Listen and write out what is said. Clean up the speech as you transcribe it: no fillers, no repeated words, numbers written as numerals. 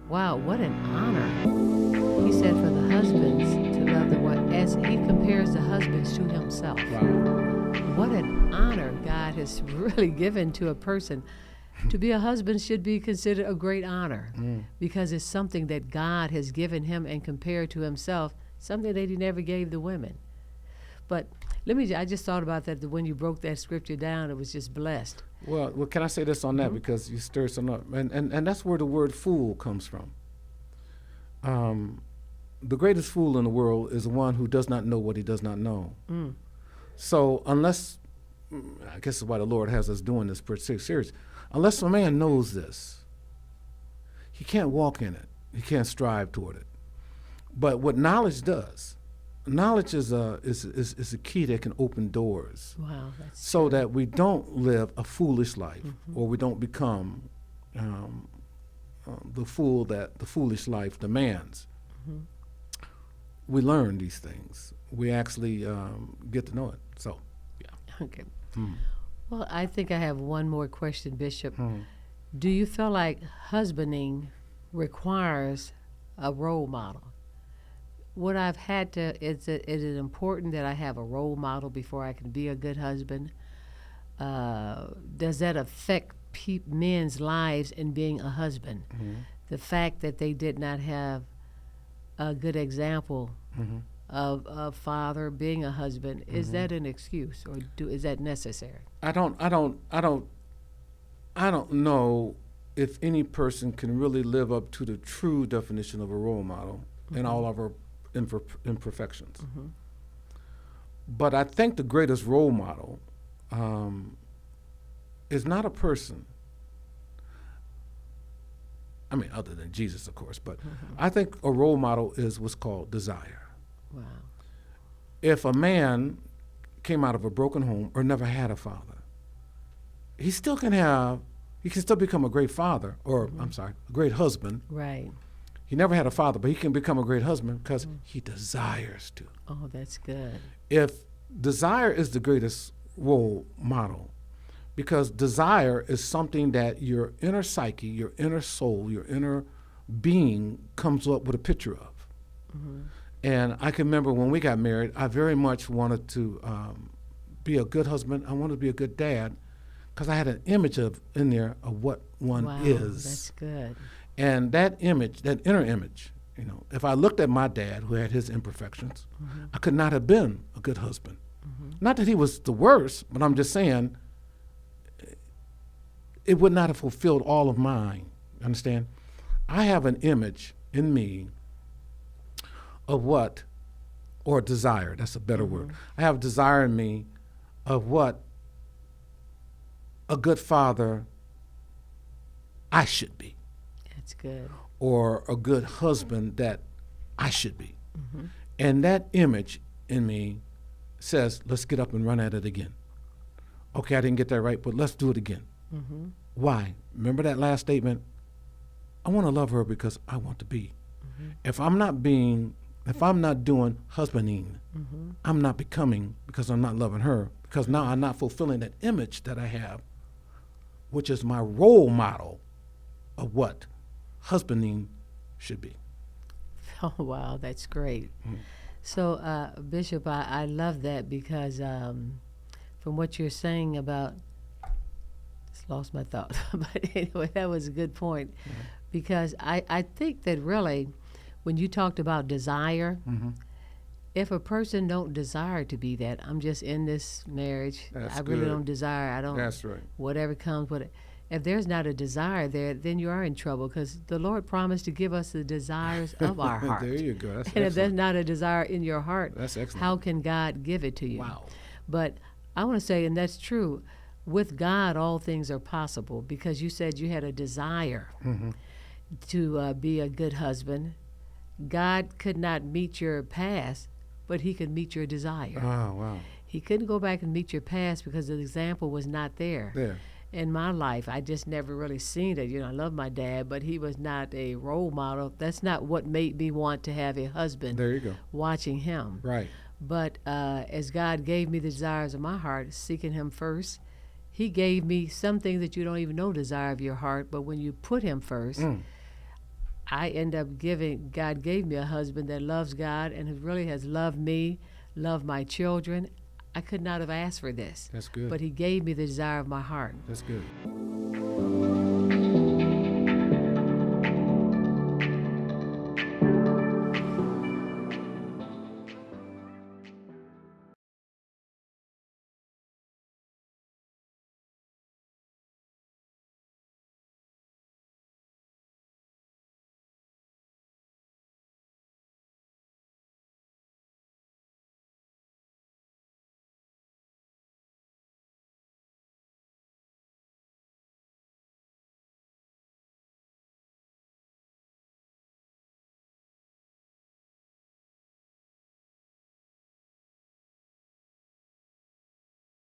Wow, what an honor. He said for the husbands to love the wife as he compares the husbands to himself. Wow. What an honor God has really given to a person. To be a husband should be considered a great honor because it's something that God has given him and compared to himself, something that he never gave the women. But I just thought about that when you broke that scripture down, it was just blessed. Well, can I say this on that because you stirred something up, and that's where the word fool comes from. The greatest fool in the world is the one who does not know what he does not know. So unless, I guess that's why the Lord has us doing this particular series, unless a man knows this, he can't walk in it. He can't strive toward it. But what knowledge does, knowledge is a key that can open doors. Wow, that's so true. that we don't live a foolish life, or we don't become the fool that the foolish life demands. We learn these things. We actually get to know it. So, yeah. Okay. Well, I think I have one more question, Bishop. Do you feel like husbanding requires a role model? What I've had to, is it important that I have a role model before I can be a good husband? Does that affect men's lives in being a husband? The fact that they did not have a good example of a father being a husband, is that an excuse, or is that necessary? I don't know if any person can really live up to the true definition of a role model in all of our imperfections. But I think the greatest role model is not a person. I mean, other than Jesus, of course, but I think a role model is what's called desire. Wow. If a man came out of a broken home or never had a father, he can still become a great father, or I'm sorry, a great husband. Right. He never had a father, but he can become a great husband because he desires to. Oh, that's good. If desire is the greatest role model, because desire is something that your inner psyche, your inner soul, your inner being comes up with a picture of. And I can remember when we got married, I very much wanted to be a good husband. I wanted to be a good dad because I had an image in there of what one Wow, is. that's good. And that image, that inner image, if I looked at my dad who had his imperfections, I could not have been a good husband. Not that he was the worst, but I'm just saying it would not have fulfilled all of mine. Understand? I have an image in me of what, or desire, that's a better word. I have a desire in me of what a good father I should be. That's good. Or a good husband that I should be. And that image in me says, let's get up and run at it again. Okay, I didn't get that right, but let's do it again. Why? Remember that last statement? I want to love her because I want to be. If I'm not doing husbanding, I'm not becoming because I'm not loving her, because now I'm not fulfilling that image that I have, which is my role model of what husbanding should be. Oh, wow, that's great. So, Bishop, I love that because from what you're saying about, just lost my thought, but anyway, that was a good point because I think that really when you talked about desire, if a person don't desire to be that, I'm just in this marriage, That's I really good. don't desire, I don't, That's right. whatever comes with it. If there's not a desire there, then you are in trouble because the Lord promised to give us the desires of our heart. There you go. That's And if there's excellent. not a desire in your heart, That's excellent. how can God give it to you? Wow. But I want to say, and that's true, with God, all things are possible because you said you had a desire to be a good husband. God could not meet your past, but he could meet your desire. Oh, wow. He couldn't go back and meet your past because the example was not there. There. In my life, I just never really seen it. I love my dad, but he was not a role model. That's not what made me want to have a husband. There you go. Watching him. Right. But as God gave me the desires of my heart, seeking him first, he gave me something that you don't even know desire of your heart, but when you put him first, I end up giving, God gave me a husband that loves God and who really has loved me, loved my children. I could not have asked for this. That's good. But he gave me the desire of my heart. That's good.